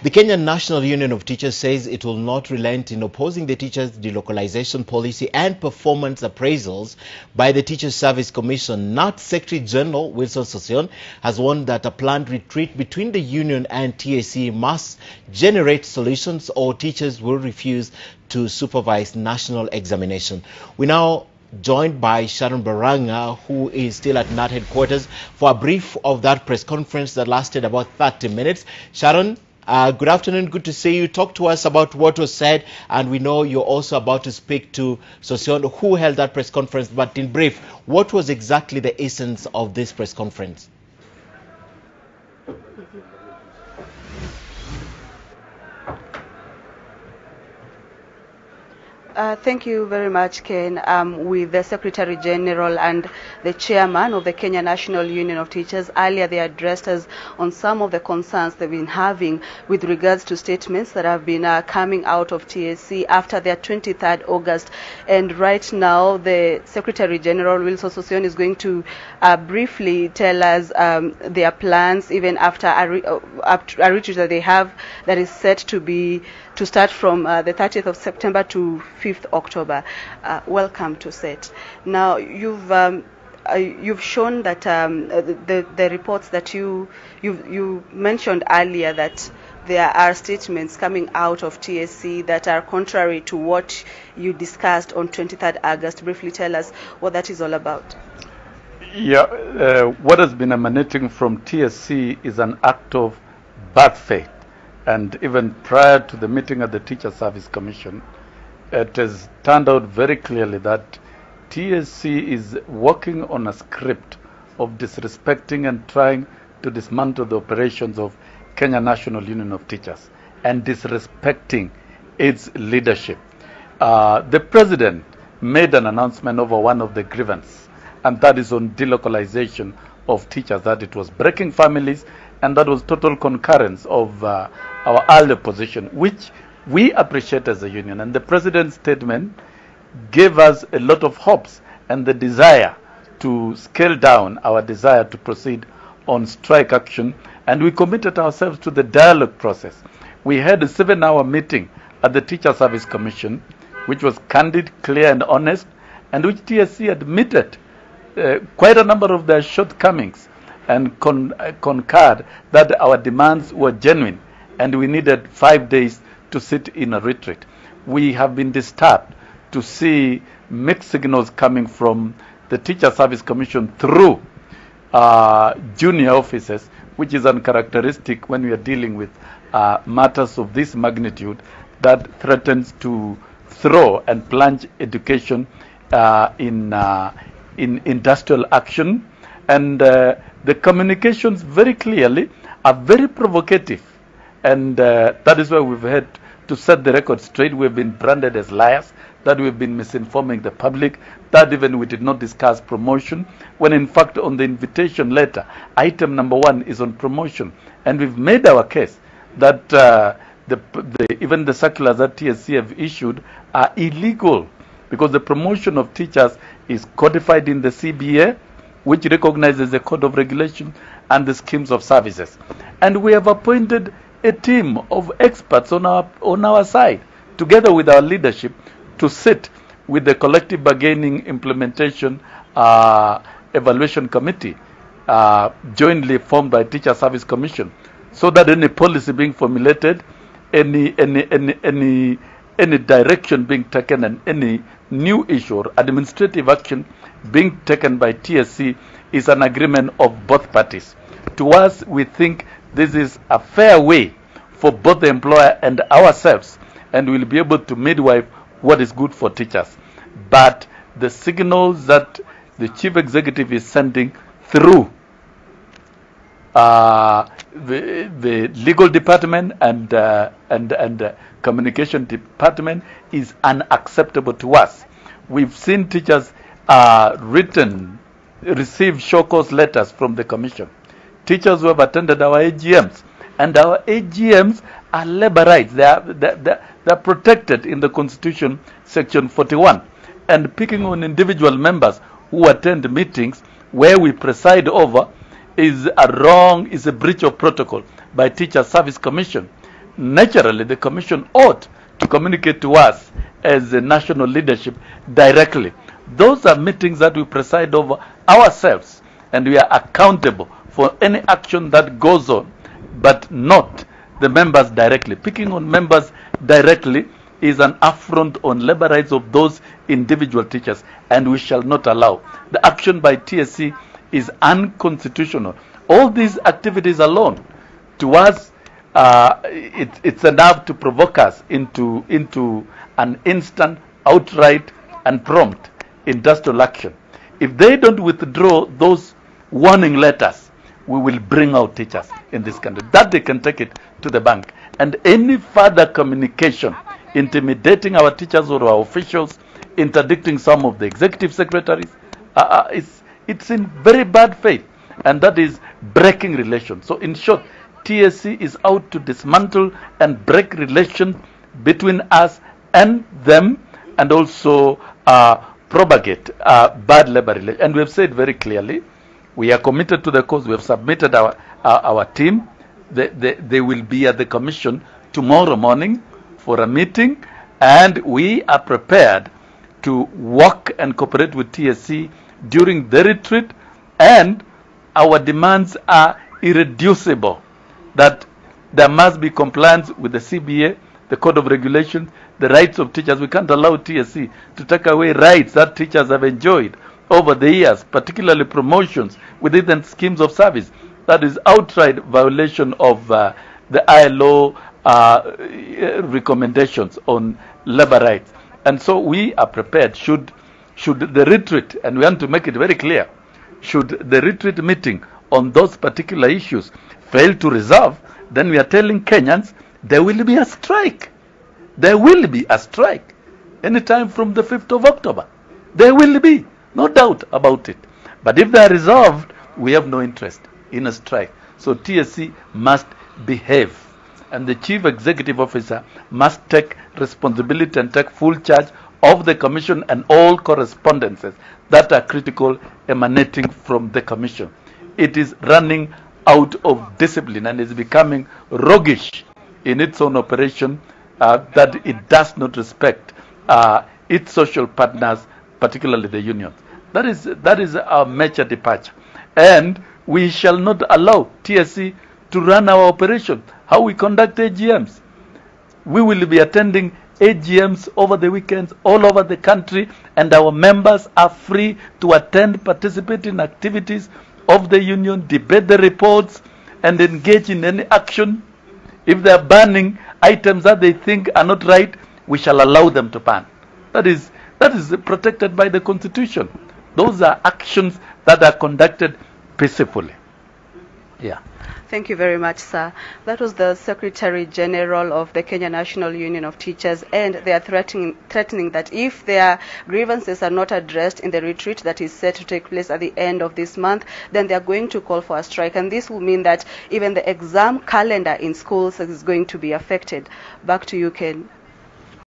The Kenyan National Union of Teachers says it will not relent in opposing the teachers' delocalization policy and performance appraisals by the Teachers Service Commission. KNUT Secretary General Wilson Sossion has warned that a planned retreat between the union and TSC must generate solutions or teachers will refuse to supervise national examination. We now joined by Sharon Baranga, who is still at KNUT headquarters, for a brief of that press conference that lasted about 30 minutes. Sharon, good afternoon. Good to see you. Talk to us about what was said, and we know you're also about to speak to Sossion, who held that press conference. But in brief, what was exactly the essence of this press conference? Thank you very much, Ken. With the Secretary General and the Chairman of the Kenya National Union of Teachers, earlier they addressed us on some of the concerns they've been having with regards to statements that have been coming out of TSC after their 23rd August. And right now, the Secretary General, Wilson Sossion, is going to briefly tell us their plans, even after a retreat that they have that is set to start from the 30th of September to 5th October. Welcome to SET. Now, you've shown that the reports that you mentioned earlier, that there are statements coming out of TSC that are contrary to what you discussed on 23rd August. Briefly tell us what that is all about. Yeah, what has been emanating from TSC is an act of bad faith. And even prior to the meeting at the Teacher Service Commission, it has turned out very clearly that TSC is working on a script of disrespecting and trying to dismantle the operations of Kenya National Union of Teachers and disrespecting its leadership. The President made an announcement over one of the grievances, and that is on delocalization of teachers, that it was breaking families, and that was total concurrence of our earlier position, which we appreciate as a union. And the President's statement gave us a lot of hopes and the desire to scale down our desire to proceed on strike action, and we committed ourselves to the dialogue process. We had a 7-hour meeting at the Teacher Service Commission, which was candid, clear and honest, and which TSC admitted quite a number of their shortcomings and concurred that our demands were genuine and we needed 5 days to sit in a retreat. We have been disturbed to see mixed signals coming from the Teacher Service Commission through junior officers, which is uncharacteristic when we are dealing with matters of this magnitude that threatens to throw and plunge education in industrial action. And the communications very clearly are very provocative, and that is why we've had to set the record straight. We've been branded as liars, that we've been misinforming the public, that even we did not discuss promotion, when in fact on the invitation letter, item number 1 is on promotion. And we've made our case that even the circulars that TSC have issued are illegal, because the promotion of teachers is codified in the CBA, which recognizes the code of regulation and the schemes of services. And we have appointed a team of experts on our side, together with our leadership, to sit with the collective bargaining implementation evaluation committee, jointly formed by Teacher Service Commission, so that any policy being formulated, any direction being taken, and any new issue or administrative action being taken by TSC is an agreement of both parties. To us, we think this is a fair way for both the employer and ourselves, and we'll be able to midwife what is good for teachers. But the signals that the chief executive is sending through the legal department and communication department is unacceptable to us. We've seen teachers receive show cause letters from the commission. Teachers who have attended our AGMs, and our AGMs are labor rights. They are protected in the Constitution, Section 41. And picking on individual members who attend meetings where we preside over is a breach of protocol by Teacher Service Commission. naturally the commission ought to communicate to us as the national leadership directly. Those are meetings that we preside over ourselves, and we are accountable for any action that goes on, but not the members directly. Picking on members directly is an affront on labor rights of those individual teachers, and we shall not allow. The action by TSC is unconstitutional. All these activities alone, to us, it's enough to provoke us into an instant, outright, and prompt industrial action. If they don't withdraw those warning letters, we will bring out teachers in this country. That they can take it to the bank. And any further communication intimidating our teachers or our officials, interdicting some of the executive secretaries, it's in very bad faith, and that is breaking relations. So in short, TSC is out to dismantle and break relations between us and them, and also propagate bad labor relations. And we have said very clearly, we are committed to the cause. We have submitted our team. They will be at the commission tomorrow morning for a meeting, and we are prepared to work and cooperate with TSC during the retreat, and our demands are irreducible, that there must be compliance with the CBA, the Code of Regulations, the rights of teachers. We can't allow TSC to take away rights that teachers have enjoyed over the years, particularly promotions within schemes of service. That is outright violation of the ILO recommendations on labor rights. And so we are prepared, should the retreat, and we want to make it very clear, should the retreat meeting on those particular issues fail to resolve, then we are telling Kenyans there will be a strike. There will be a strike anytime from the 5th of October. There will be, no doubt about it. But if they are resolved, we have no interest in a strike. So TSC must behave, and the Chief Executive Officer must take responsibility and take full charge of the Commission and all correspondences that are critical emanating from the Commission. It is running out of discipline and is becoming roguish in its own operation, that it does not respect its social partners, particularly the unions. That is our major departure. And we shall not allow TSC to run our operation. How we conduct AGMs. We will be attending AGMs over the weekends all over the country, and our members are free to attend, participate in activities of the union, debate the reports, and engage in any action. If they are banning items that they think are not right, we shall allow them to ban. That is protected by the Constitution. Those are actions that are conducted peacefully. Yeah. Thank you very much, sir. That was the Secretary General of the Kenya National Union of Teachers, and they are threatening that if their grievances are not addressed in the retreat that is set to take place at the end of this month, then they are going to call for a strike, and this will mean that even the exam calendar in schools is going to be affected. Back to you, Ken.